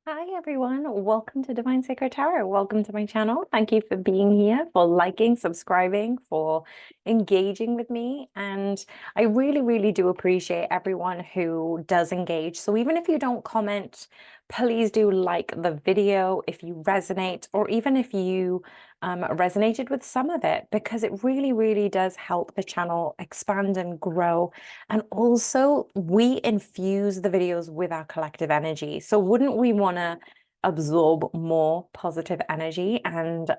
Hi everyone, welcome to Divine Sacred Tarot. Welcome to my channel. Thank you for being here, for liking, subscribing, for engaging with me. And I really do appreciate everyone who does engage. So even if you don't comment, please do like the video if you resonate, or even if you resonated with some of it, because it really does help the channel expand and grow. And also, we infuse the videos with our collective energy. So wouldn't we want to absorb more positive energy? And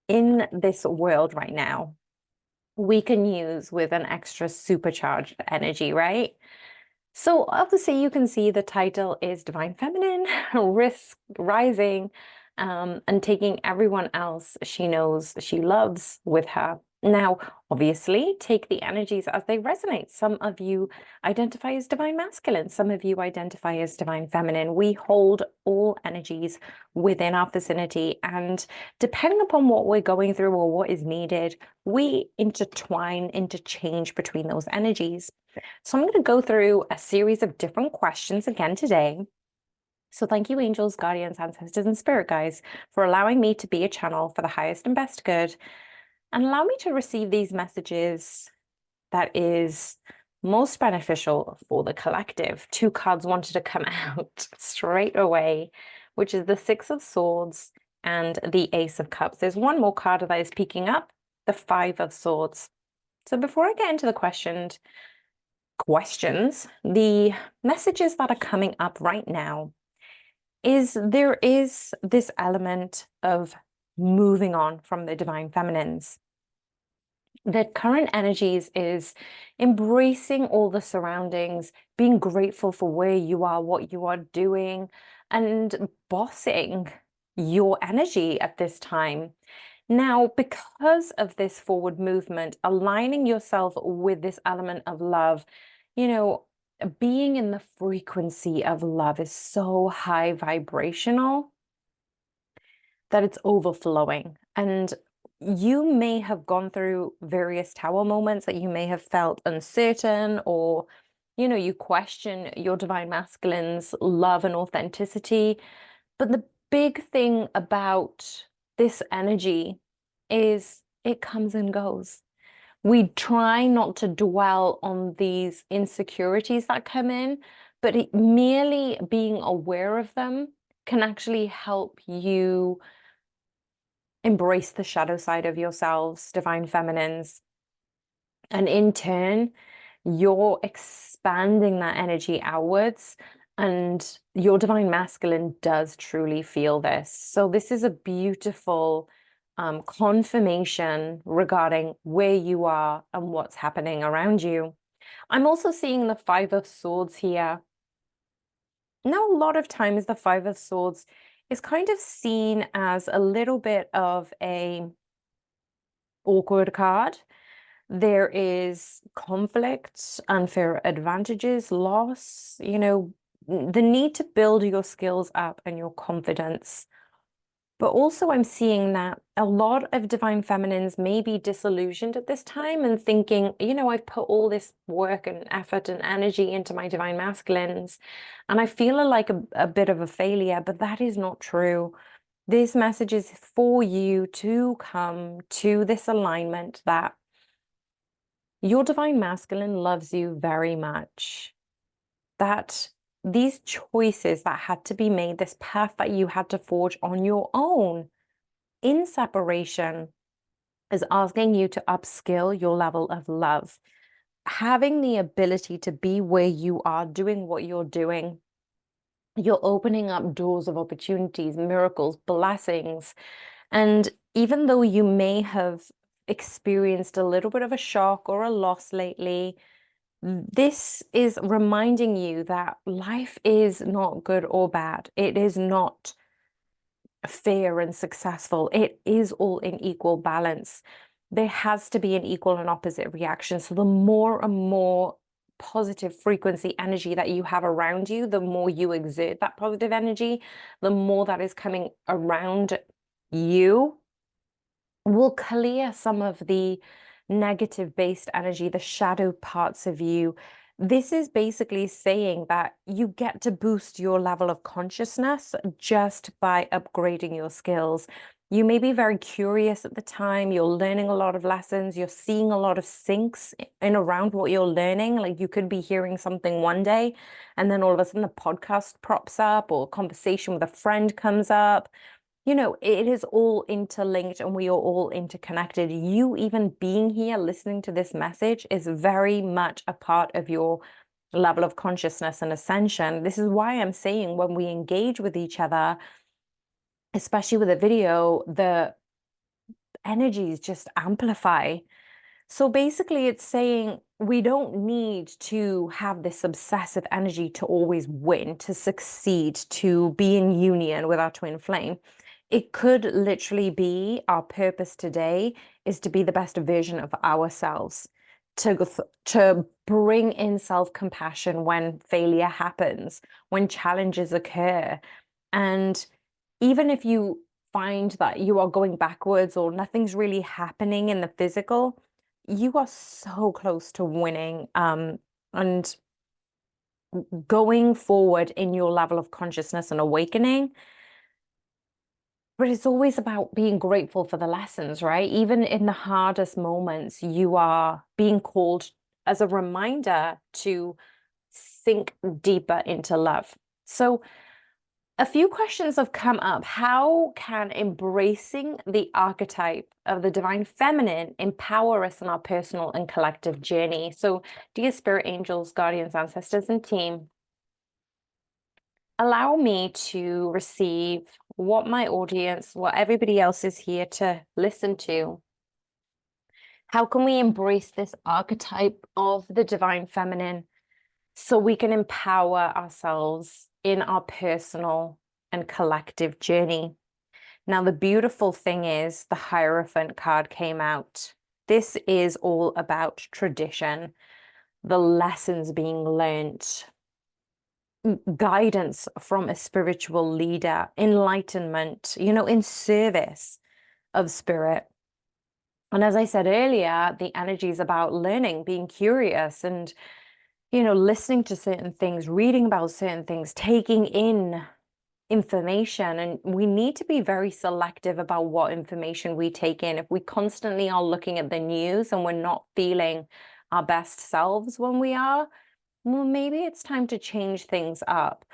in this world right now, we can use with an extra supercharged energy, right? So obviously you can see the title is Divine Feminine, Risk Rising, and taking everyone else she knows she loves with her. Now, obviously, take the energies as they resonate. Some of you identify as Divine Masculine, some of you identify as Divine Feminine. We hold all energies within our vicinity, and depending upon what we're going through or what is needed, we interchange between those energies. So I'm going to go through a series of different questions again today. So thank you, angels, guardians, ancestors, and spirit guides, for allowing me to be a channel for the highest and best good, and allow me to receive these messages that is most beneficial for the collective. Two cards wanted to come out straight away, which is the Six of Swords and the Ace of Cups. There's one more card that is peeking up, the Five of Swords. So before I get into the questions, the messages that are coming up right now there is this element of moving on from the divine feminines. The current energies is embracing all the surroundings, being grateful for where you are, what you are doing, and bossing your energy at this time. Now, because of this forward movement, aligning yourself with this element of love, being in the frequency of love is so high vibrational that it's overflowing. And you may have gone through various tower moments that you may have felt uncertain, or, you question your divine masculine's love and authenticity. But the big thing about this energy is it comes and goes. We try not to dwell on these insecurities that come in, but merely being aware of them can actually help you embrace the shadow side of yourselves, divine feminines. And in turn, you're expanding that energy outwards, and your divine masculine does truly feel this. So this is a beautiful confirmation regarding where you are and what's happening around you. I'm also seeing the Five of Swords here. Now, a lot of times the Five of Swords is kind of seen as a little bit of a awkward card. There is conflict, unfair advantages, loss, the need to build your skills up and your confidence. But also I'm seeing that a lot of divine feminines may be disillusioned at this time and thinking, I've put all this work and effort and energy into my divine masculines, and I feel like a bit of a failure, but that is not true. This message is for you to come to this alignment that your divine masculine loves you very much. That these choices that had to be made, this path that you had to forge on your own in separation, is asking you to upskill your level of love. Having the ability to be where you are, doing what you're doing, you're opening up doors of opportunities, miracles, blessings. And even though you may have experienced a little bit of a shock or a loss lately, this is reminding you that life is not good or bad. It is not fair and successful. It is all in equal balance. There has to be an equal and opposite reaction. So the more and more positive frequency energy that you have around you, the more you exert that positive energy, the more that is coming around you will clear some of the negative based energy, the shadow parts of you, This is basically saying that you get to boost your level of consciousness just by upgrading your skills. You may be very curious at the time, you're learning a lot of lessons, you're seeing a lot of syncs in around what you're learning. Like you could be hearing something one day, and then all of a sudden the podcast props up, or a conversation with a friend comes up. You know, it is all interlinked and we are all interconnected. You even being here listening to this message is very much a part of your level of consciousness and ascension. This is why I'm saying when we engage with each other, especially with a video, the energies just amplify. So basically, it's saying we don't need to have this obsessive energy to always win, to succeed, to be in union with our twin flame. It could literally be our purpose today is to be the best version of ourselves, to bring in self-compassion when failure happens, when challenges occur. And even if you find that you are going backwards or nothing's really happening in the physical, you are so close to winning and going forward in your level of consciousness and awakening. But it's always about being grateful for the lessons, right? Even in the hardest moments, you are being called as a reminder to sink deeper into love. So a few questions have come up. How can embracing the archetype of the divine feminine empower us in our personal and collective journey? So, dear spirit angels, guardians, ancestors, and team, allow me to receive what my audience, what everybody else is here to listen to. How can we embrace this archetype of the divine feminine so we can empower ourselves in our personal and collective journey? Now, the beautiful thing is the Hierophant card came out. This is all about tradition, the lessons being learnt, guidance from a spiritual leader, enlightenment, you know, in service of spirit. And as I said earlier, the energy is about learning, being curious, and, you know, listening to certain things, reading about certain things, taking in information. And we need to be very selective about what information we take in. If we constantly are looking at the news and we're not feeling our best selves when we are, well, maybe it's time to change things up.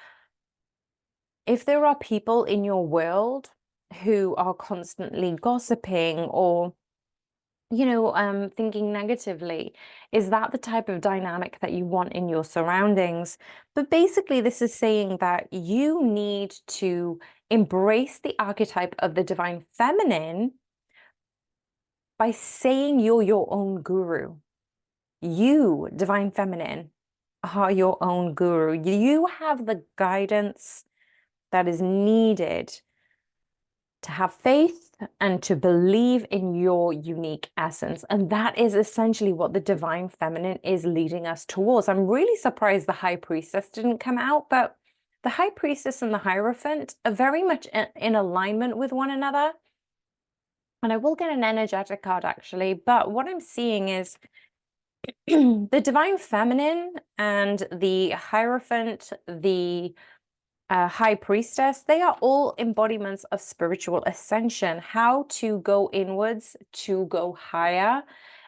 If there are people in your world who are constantly gossiping or, you know, thinking negatively, is that the type of dynamic that you want in your surroundings? But basically, this is saying that you need to embrace the archetype of the divine feminine by saying you're your own guru. You, divine feminine, are your own guru. You have the guidance that is needed to have faith and to believe in your unique essence. And that is essentially what the divine feminine is leading us towards. I'm really surprised the High Priestess didn't come out, but the High Priestess and the Hierophant are very much in alignment with one another. And I will get an energetic card actually, but what I'm seeing is the divine feminine and the Hierophant, the High Priestess, they are all embodiments of spiritual ascension, how to go inwards, to go higher.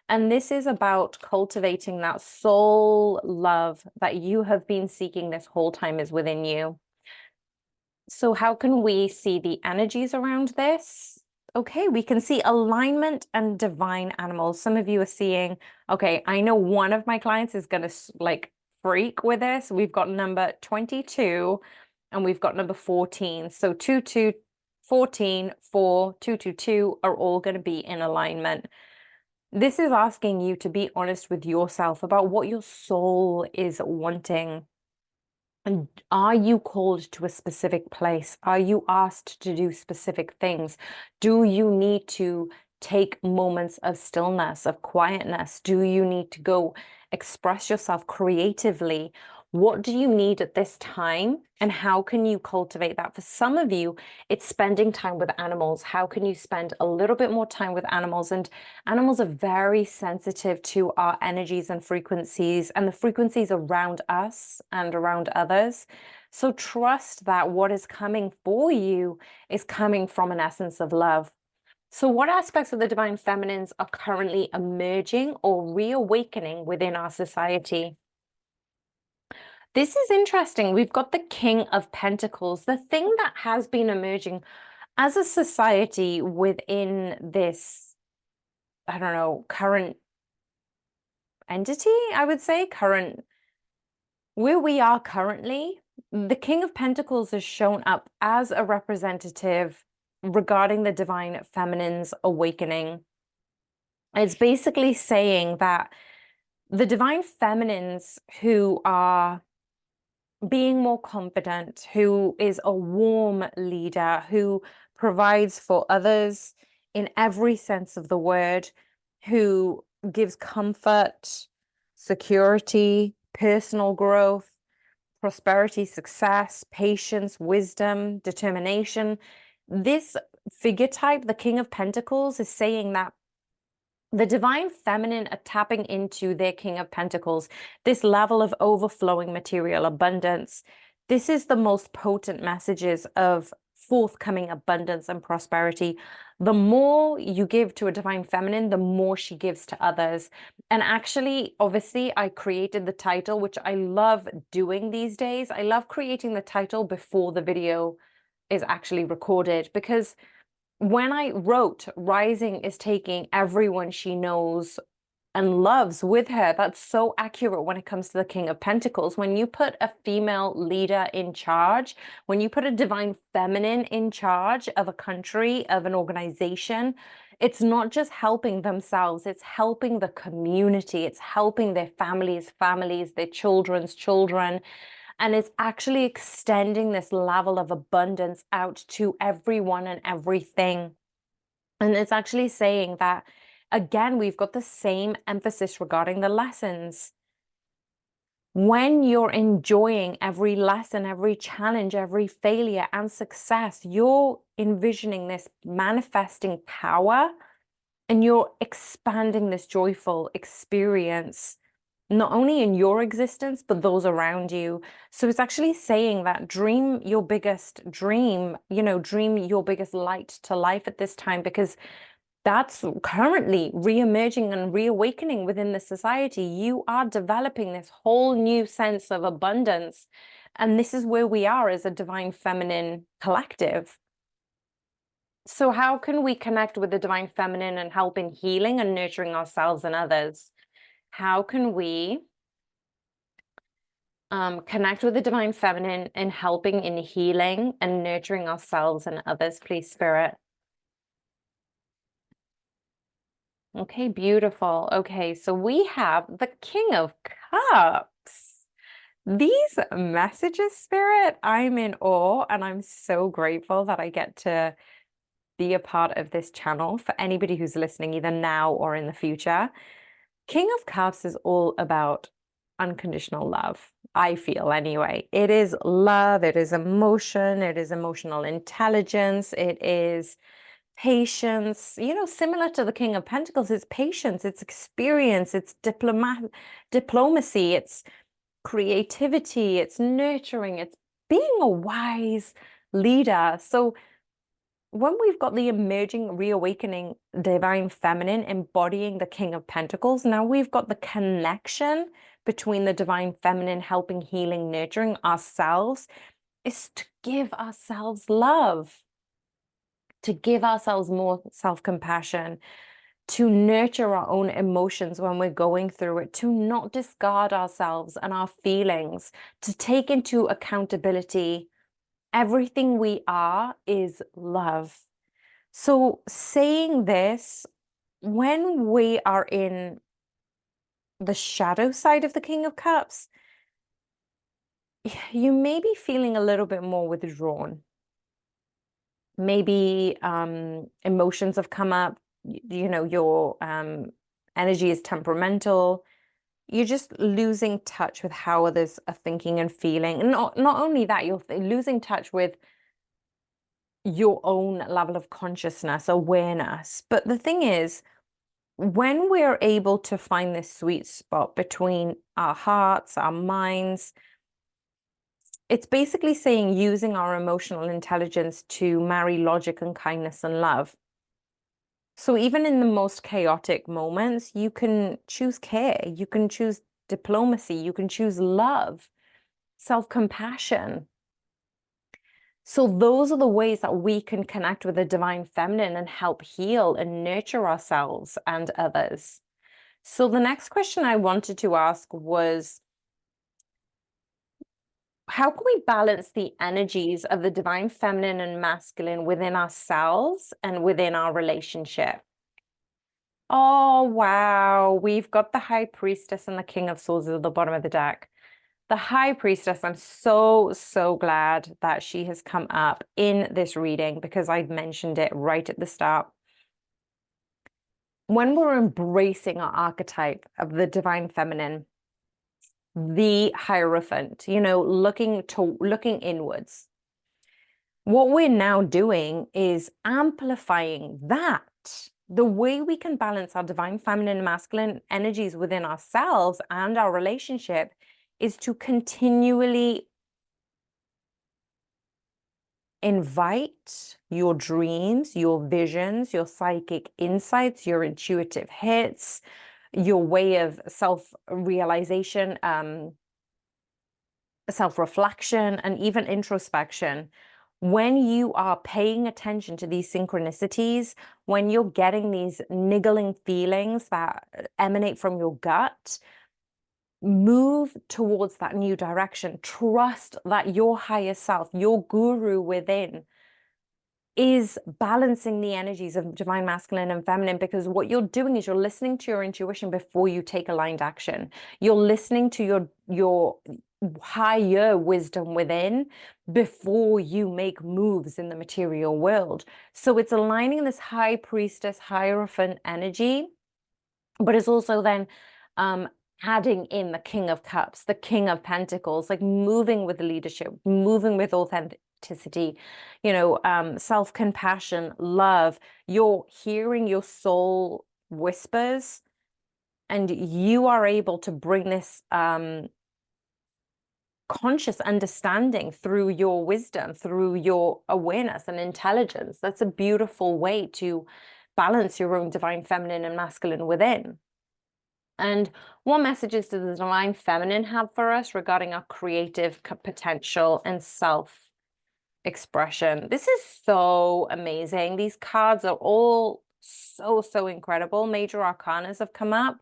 And this is about cultivating that soul love that you have been seeking this whole time is within you. So how can we see the energies around this? Okay, we can see alignment and divine animals. Some of you are seeing, okay, I know one of my clients is going to like freak with this. We've got number 22 and we've got number 14. So 2, 2, 14, 4, 2, 2, 2 are all going to be in alignment. This is asking you to be honest with yourself about what your soul is wanting. And are you called to a specific place? Are you asked to do specific things? Do you need to take moments of stillness, of quietness? Do you need to go express yourself creatively? What do you need at this time? And how can you cultivate that? For some of you, it's spending time with animals. How can you spend a little bit more time with animals? And animals are very sensitive to our energies and frequencies and the frequencies around us and around others. So trust that what is coming for you is coming from an essence of love. So what aspects of the divine feminines are currently emerging or reawakening within our society? This is interesting. We've got the King of Pentacles, the thing that has been emerging as a society within this, I don't know, current entity, I would say, where we are currently. The King of Pentacles has shown up as a representative regarding the divine feminine's awakening. It's basically saying that the divine feminines who are being more confident, who is a warm leader, who provides for others in every sense of the word, who gives comfort, security, personal growth, prosperity, success, patience, wisdom, determination. This figure type, the King of Pentacles, is saying that the divine feminine are tapping into their King of Pentacles, this level of overflowing material abundance. This is the most potent messages of forthcoming abundance and prosperity. The more you give to a divine feminine, the more she gives to others. And actually, obviously, I created the title, which I love doing these days. I love creating the title before the video is actually recorded, because when I wrote Rising is taking everyone she knows and loves with her, that's so accurate when it comes to the King of Pentacles. When you put a female leader in charge, when you put a divine feminine in charge of a country, of an organization, it's not just helping themselves, it's helping the community, it's helping their families, their children's children. And it's actually extending this level of abundance out to everyone and everything. And it's actually saying that, again, we've got the same emphasis regarding the lessons. When you're enjoying every lesson, every challenge, every failure and success, you're envisioning this manifesting power and you're expanding this joyful experience, not only in your existence, but those around you. So it's actually saying that dream your biggest dream, dream your biggest light to life at this time, because that's currently re-emerging and reawakening within the society. You are developing this whole new sense of abundance. And this is where we are as a divine feminine collective. So how can we connect with the divine feminine and help in healing and nurturing ourselves and others? How can we connect with the divine feminine and helping in healing and nurturing ourselves and others, please, Spirit? Okay, beautiful. Okay, so we have the King of Cups. These messages, Spirit, I'm in awe, and I'm so grateful that I get to be a part of this channel for anybody who's listening, either now or in the future. King of Cups is all about unconditional love, I feel anyway. It is love, it is emotion, it is emotional intelligence, it is patience, similar to the King of Pentacles. It's patience, it's experience, it's diplomacy, it's creativity, it's nurturing, it's being a wise leader. So when we've got the emerging, reawakening divine feminine embodying the King of Pentacles, now we've got the connection between the divine feminine helping, healing, nurturing ourselves, is to give ourselves love, to give ourselves more self-compassion, to nurture our own emotions when we're going through it, to not discard ourselves and our feelings, to take into accountability. Everything we are is love. So saying this, when we are in the shadow side of the King of Cups, you may be feeling a little bit more withdrawn. Maybe emotions have come up, your energy is temperamental. you're just losing touch with how others are thinking and feeling. And not only that, you're losing touch with your own level of consciousness, awareness. But the thing is, when we're able to find this sweet spot between our hearts, our minds, it's basically saying using our emotional intelligence to marry logic and kindness and love. So even in the most chaotic moments, you can choose care, you can choose diplomacy, you can choose love, self-compassion. So those are the ways that we can connect with the divine feminine and help heal and nurture ourselves and others. So the next question I wanted to ask was, how can we balance the energies of the divine feminine and masculine within ourselves and within our relationship? Oh, wow. We've got the High Priestess and the King of Swords at the bottom of the deck. The High Priestess, I'm so, so glad that she has come up in this reading because I've mentioned it right at the start. When we're embracing our archetype of the divine feminine, the Hierophant, looking inwards, what we're now doing is amplifying that. The way we can balance our divine feminine and masculine energies within ourselves and our relationship is to continually invite your dreams, your visions, your psychic insights, your intuitive hits, your way of self-realization, self-reflection, and even introspection. When you are paying attention to these synchronicities, when you're getting these niggling feelings that emanate from your gut, move towards that new direction. Trust that your higher self, your guru within, is balancing the energies of divine masculine and feminine, because what you're doing is you're listening to your intuition before you take aligned action. You're listening to your higher wisdom within before you make moves in the material world. So it's aligning this High Priestess, Hierophant energy, but it's also then adding in the King of Cups, the King of Pentacles, like moving with leadership, moving with authenticity, self-compassion, love. You're hearing your soul whispers, and you are able to bring this conscious understanding through your wisdom, through your awareness and intelligence. That's a beautiful way to balance your own divine feminine and masculine within. And what messages does the divine feminine have for us regarding our creative potential and self-expression? This is so amazing. These cards are all so, so incredible. Major arcanas have come up.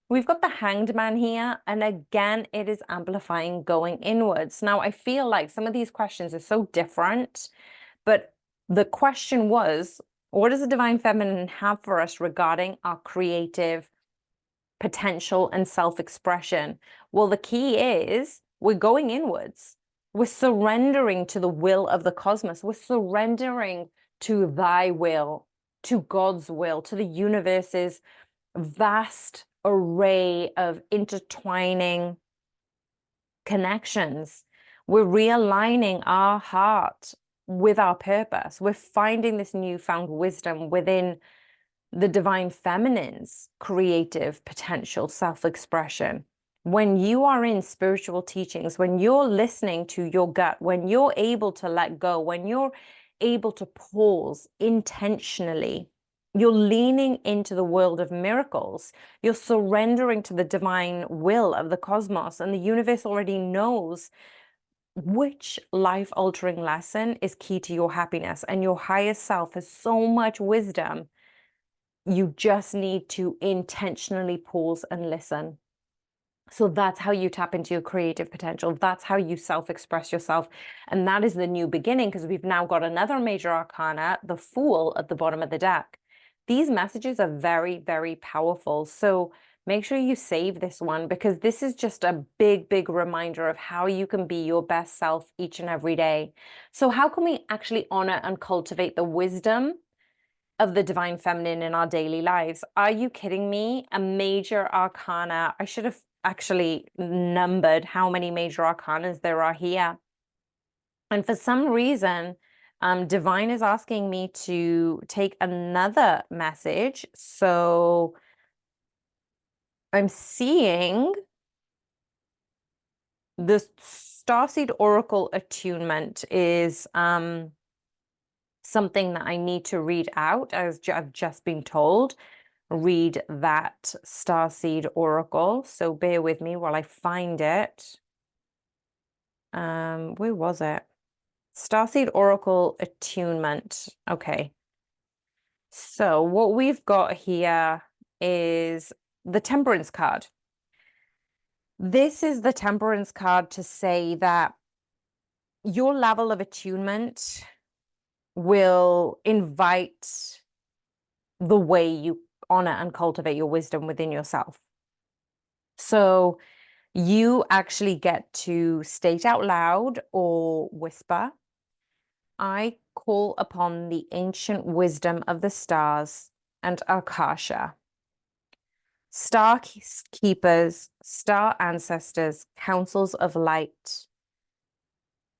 We've got the Hanged Man here, and again, it is amplifying going inwards. Now, I feel like some of these questions are so different, but the question was, what does the divine feminine have for us regarding our creative potential and self-expression? Well, the key is we're going inwards. We're surrendering to the will of the cosmos. We're surrendering to thy will, to God's will, to the universe's vast array of intertwining connections. We're realigning our heart with our purpose. We're finding this newfound wisdom within the divine feminine's creative potential, self-expression. When you are in spiritual teachings, when you're listening to your gut, when you're able to let go, when you're able to pause intentionally, you're leaning into the world of miracles. You're surrendering to the divine will of the cosmos, and the universe already knows which life-altering lesson is key to your happiness, and your higher self has so much wisdom. You just need to intentionally pause and listen. So that's how you tap into your creative potential. That's how you self-express yourself. And that is the new beginning, because we've now got another major arcana, the Fool, at the bottom of the deck. These messages are very, very powerful. So make sure you save this one, because this is just a big, big reminder of how you can be your best self each and every day. So how can we actually honor and cultivate the wisdom of the divine feminine in our daily lives. Are you kidding me? A major arcana. I should have actually numbered how many major arcanas there are here. And for some reason, divine is asking me to take another message. So I'm seeing the Starseed Oracle attunement is something that I need to read out, as I've just been told. Read that Starseed Oracle. So bear with me while I find it. Where was it? Starseed Oracle attunement. Okay. So what we've got here is the Temperance card. This is the Temperance card to say that your level of attunement will invite the way you honor and cultivate your wisdom within yourself. So you actually get to state out loud or whisper, I call upon the ancient wisdom of the stars and Akasha, star keepers, star ancestors, councils of light,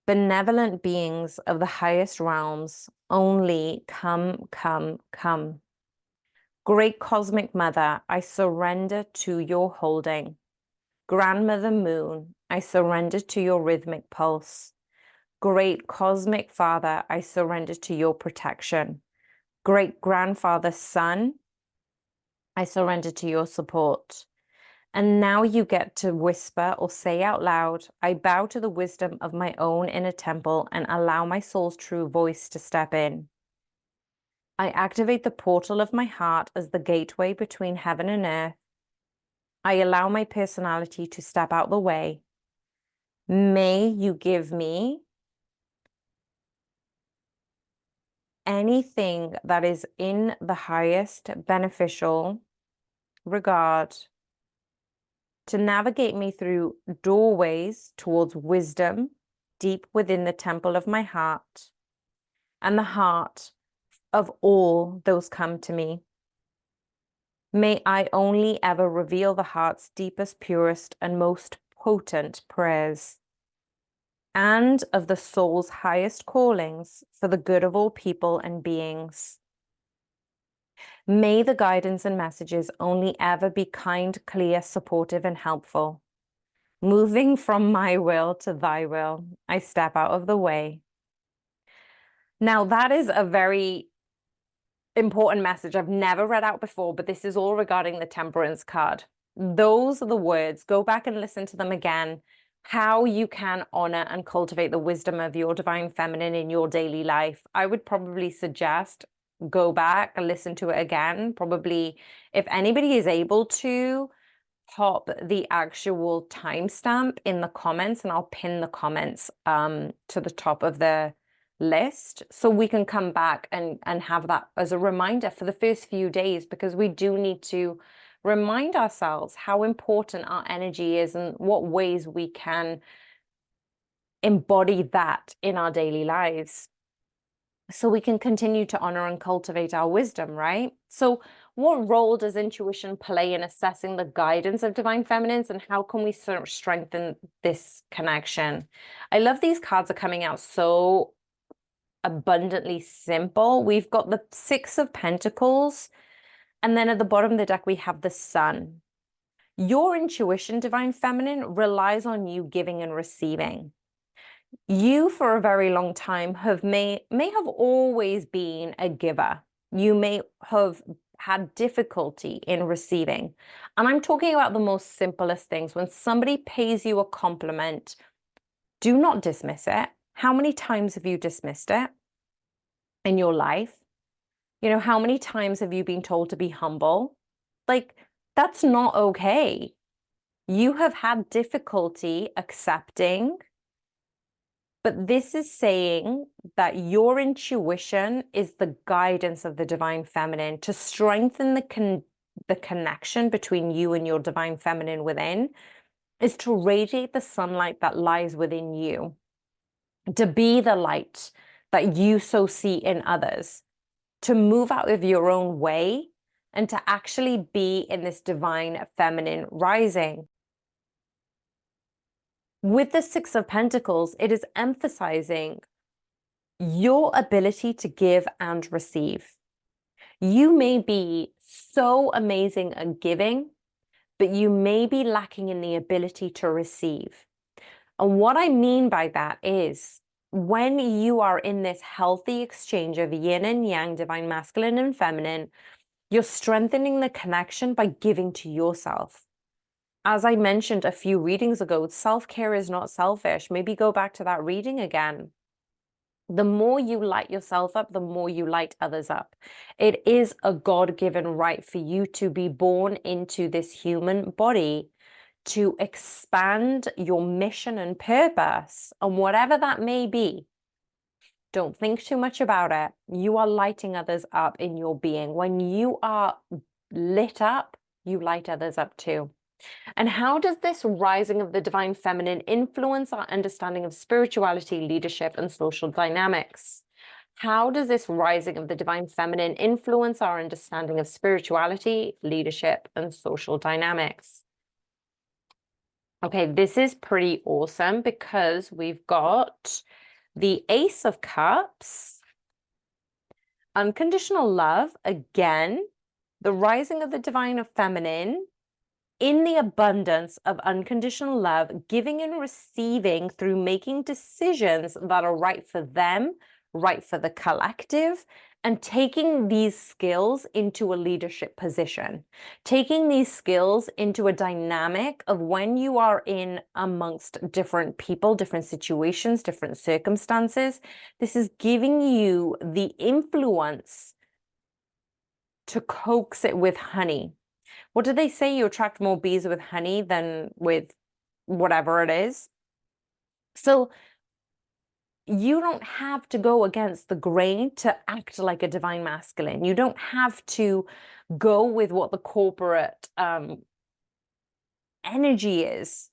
benevolent beings of the highest realms, only come, come, come. Great cosmic mother, I surrender to your holding. Grandmother moon, I surrender to your rhythmic pulse. Great cosmic father, I surrender to your protection. Great grandfather sun, I surrender to your support. And now you get to whisper or say out loud, I bow to the wisdom of my own inner temple and allow my soul's true voice to step in. I activate the portal of my heart as the gateway between heaven and earth. I allow my personality to step out the way. May you give me anything that is in the highest beneficial regard to navigate me through doorways towards wisdom deep within the temple of my heart and the heart of all those come to me. May I only ever reveal the heart's deepest, purest, and most potent prayers, and of the soul's highest callings for the good of all people and beings. May the guidance and messages only ever be kind, clear, supportive, and helpful. Moving from my will to thy will, I step out of the way. Now, that is a very important message I've never read out before, but this is all regarding the Temperance card. Those are the words. Go back and listen to them again. How you can honor and cultivate the wisdom of your divine feminine in your daily life. I would probably suggest go back and listen to it again. Probably, if anybody is able to, pop the actual timestamp in the comments, and I'll pin the comments to the top of the list so we can come back and have that as a reminder for the first few days, because we do need to remind ourselves how important our energy is and what ways we can embody that in our daily lives so we can continue to honor and cultivate our wisdom, right? So what role does intuition play in assessing the guidance of divine feminines, and how can we sort of strengthen this connection? I love these cards are coming out so abundantly simple. We've got the Six of Pentacles, and then at the bottom of the deck we have the Sun. Your intuition, divine feminine, relies on you giving and receiving. You, for a very long time, may have always been a giver. You may have had difficulty in receiving. And I'm talking about the most simplest things. When somebody pays you a compliment, do not dismiss it. How many times have you dismissed it in your life? You know, how many times have you been told to be humble? Like, that's not okay. You have had difficulty accepting, but this is saying that your intuition is the guidance of the divine feminine to strengthen the connection between you and your divine feminine within, is to radiate the sunlight that lies within you, to be the light that you so see in others. to move out of your own way and to actually be in this divine feminine rising. With the Six of Pentacles, it is emphasizing your ability to give and receive. You may be so amazing at giving, but you may be lacking in the ability to receive. And what I mean by that is when you are in this healthy exchange of yin and yang, divine masculine and feminine, you're strengthening the connection by giving to yourself. As I mentioned a few readings ago, self-care is not selfish. Maybe go back to that reading again. The more you light yourself up, the more you light others up. It is a God-given right for you to be born into this human body, to expand your mission and purpose, and whatever that may be. Don't think too much about it. You are lighting others up in your being. When you are lit up, you light others up too. And how does this rising of the divine feminine influence our understanding of spirituality, leadership, and social dynamics? How does this rising of the divine feminine influence our understanding of spirituality, leadership, and social dynamics? Okay, this is pretty awesome because we've got the Ace of Cups, unconditional love, again, the rising of the divine feminine, in the abundance of unconditional love, giving and receiving through making decisions that are right for them, right for the collective, and taking these skills into a leadership position, taking these skills into a dynamic of when you are in amongst different people, different situations, different circumstances. This is giving you the influence to coax it with honey. What do they say? You attract more bees with honey than with whatever it is. So you don't have to go against the grain to act like a divine masculine. You don't have to go with what the corporate energy is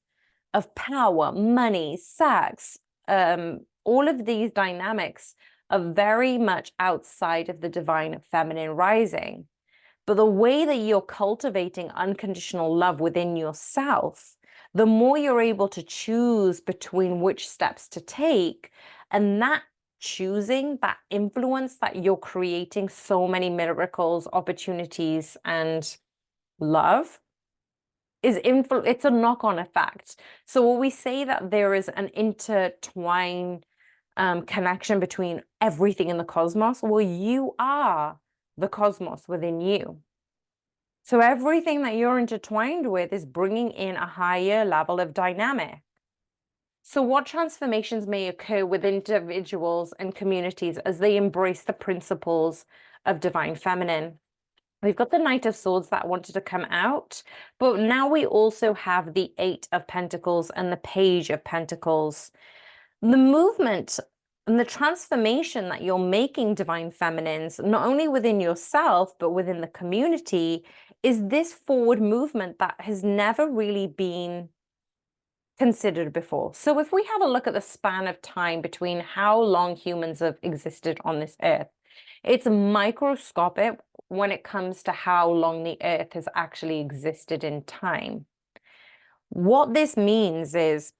of power, money, sex. All of these dynamics are very much outside of the divine feminine rising. But the way that you're cultivating unconditional love within yourself, the more you're able to choose between which steps to take, and that choosing, that influence that you're creating so many miracles, opportunities, and love is it's a knock-on effect. So when we say that there is an intertwined connection between everything in the cosmos, well, you are the cosmos within you. So everything that you're intertwined with is bringing in a higher level of dynamic. So what transformations may occur with individuals and communities as they embrace the principles of divine feminine? We've got the Knight of Swords that wanted to come out, but now we also have the Eight of Pentacles and the Page of Pentacles. The movement and the transformation that you're making, divine feminines, not only within yourself, but within the community, is this forward movement that has never really been considered before. So if we have a look at the span of time between how long humans have existed on this earth, it's microscopic when it comes to how long the earth has actually existed in time. What this means is,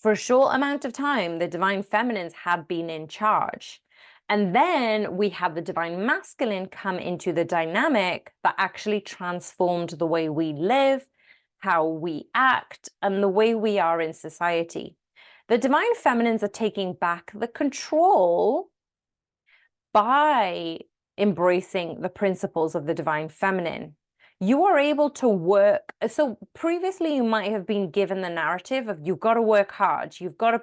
for a short amount of time, the divine feminines have been in charge. And then we have the divine masculine come into the dynamic that actually transformed the way we live, how we act, and the way we are in society. The divine feminines are taking back the control by embracing the principles of the divine feminine. You are able to work. So previously you might have been given the narrative of you've got to work hard, you've got to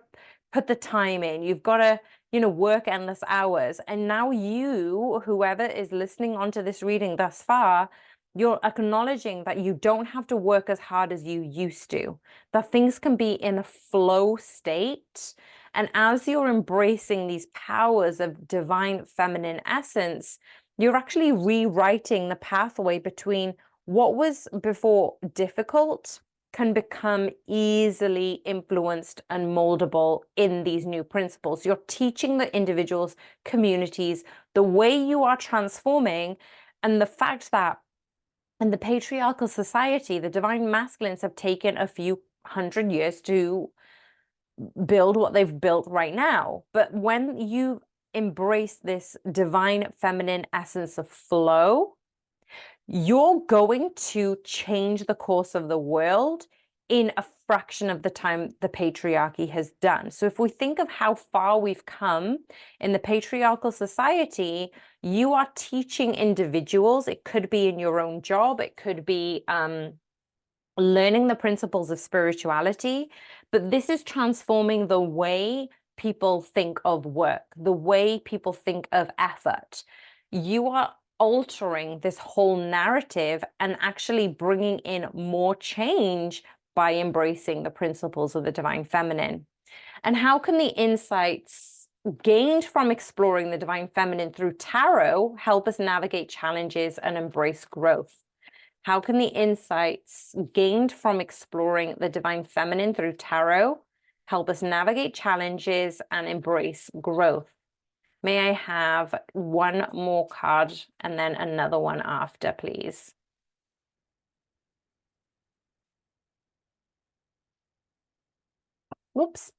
put the time in, you've got to, work endless hours. And now you, whoever is listening onto this reading thus far, you're acknowledging that you don't have to work as hard as you used to, that things can be in a flow state. And as you're embracing these powers of divine feminine essence, you're actually rewriting the pathway between what was before difficult can become easily influenced and moldable in these new principles. You're teaching the individuals, communities, the way you are transforming, and the fact that in the patriarchal society, the divine masculines have taken a few hundred years to build what they've built right now. But when you embrace this divine feminine essence of flow, you're going to change the course of the world in a fraction of the time the patriarchy has done. So if we think of how far we've come in the patriarchal society, you are teaching individuals, it could be in your own job, it could be learning the principles of spirituality, but this is transforming the way people think of work, the way people think of effort. You are altering this whole narrative and actually bringing in more change by embracing the principles of the divine feminine. And how can the insights gained from exploring the divine feminine through tarot help us navigate challenges and embrace growth? How can the insights gained from exploring the divine feminine through tarot help us navigate challenges and embrace growth? May I have one more card and then another one after, please? Whoops.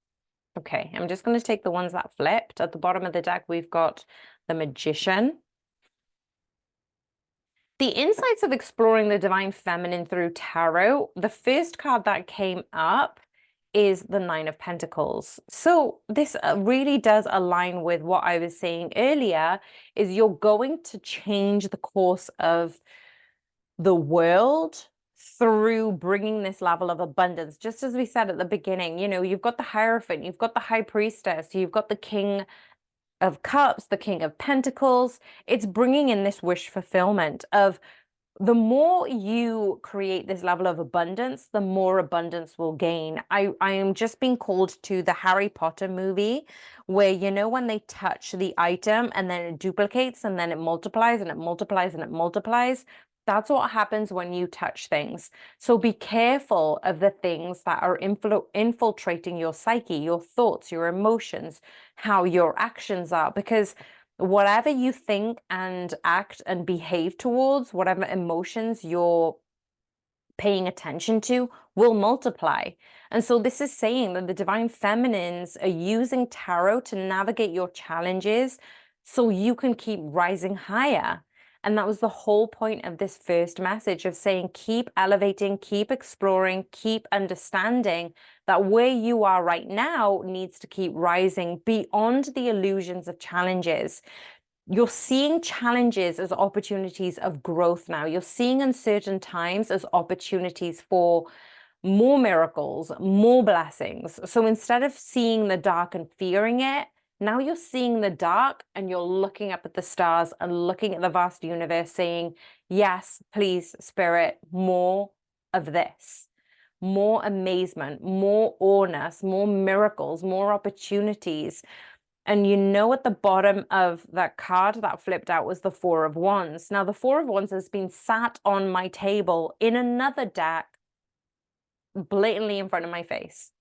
Okay, I'm just going to take the ones that flipped. At the bottom of the deck, we've got the Magician. The insights of exploring the divine feminine through tarot, the first card that came up is the Nine of Pentacles. So this really does align with what I was saying earlier, is you're going to change the course of the world through bringing this level of abundance. Just as we said at the beginning, you know, you've got the Hierophant, you've got the High Priestess, you've got the King of Cups, the King of Pentacles. It's bringing in this wish fulfillment of the more you create this level of abundance, the more abundance will gain. I am just being called to the Harry Potter movie where, you know, when they touch the item and then it duplicates and then it multiplies and it multiplies and it multiplies. That's what happens when you touch things. So be careful of the things that are infiltrating your psyche, your thoughts, your emotions, how your actions are, because whatever you think and act and behave towards, whatever emotions you're paying attention to, will multiply. And so this is saying that the divine feminines are using tarot to navigate your challenges so you can keep rising higher. And that was the whole point of this first message of saying, keep elevating, keep exploring, keep understanding that where you are right now needs to keep rising beyond the illusions of challenges. You're seeing challenges as opportunities of growth now. You're seeing uncertain times as opportunities for more miracles, more blessings. So instead of seeing the dark and fearing it, now you're seeing the dark and you're looking up at the stars and looking at the vast universe saying, yes, please, Spirit, more of this, more amazement, more awness, more miracles, more opportunities. And you know, at the bottom of that card that flipped out was the Four of Wands. Now, the Four of Wands has been sat on my table in another deck, blatantly in front of my face.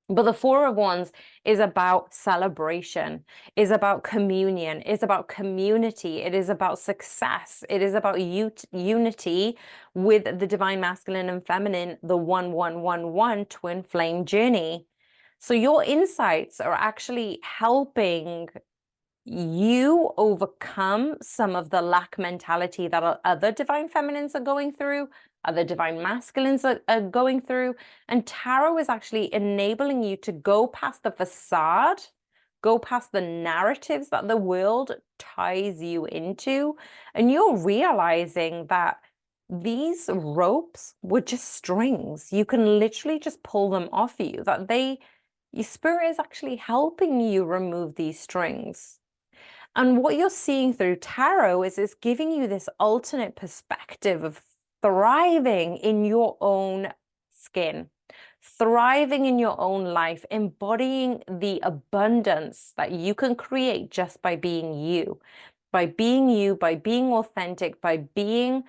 But the Four of Wands is about celebration, is about communion, is about community. It is about success. It is about unity with the divine masculine and feminine, the 1111 twin flame journey. So your insights are actually helping you overcome some of the lack mentality that other divine feminines are going through, other divine masculines are going through. And tarot is actually enabling you to go past the facade, go past the narratives that the world ties you into. And you're realizing that these ropes were just strings. You can literally just pull them off you, that your spirit is actually helping you remove these strings. And what you're seeing through tarot is it's giving you this alternate perspective of thriving in your own skin, thriving in your own life, embodying the abundance that you can create just by being you, by being authentic, by being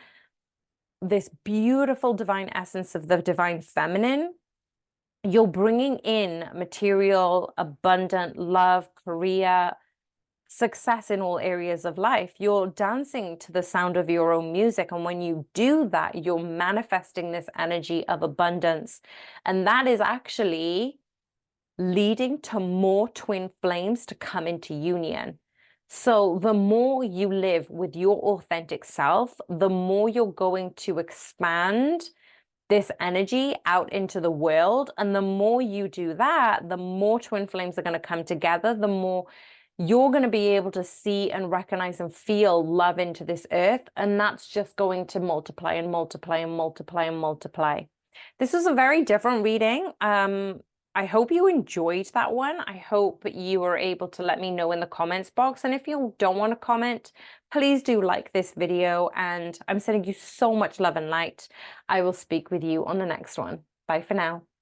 this beautiful divine essence of the divine feminine. You're bringing in material, abundant love, career, success in all areas of life. You're dancing to the sound of your own music. And when you do that, you're manifesting this energy of abundance. And that is actually leading to more twin flames to come into union. So the more you live with your authentic self, the more you're going to expand this energy out into the world. And the more you do that, the more twin flames are going to come together, the more you're going to be able to see and recognize and feel love into this earth. And that's just going to multiply and multiply and multiply and multiply. This was a very different reading. I hope you enjoyed that one. I hope you were able to let me know in the comments box. And if you don't want to comment, please do like this video. And I'm sending you so much love and light. I will speak with you on the next one. Bye for now.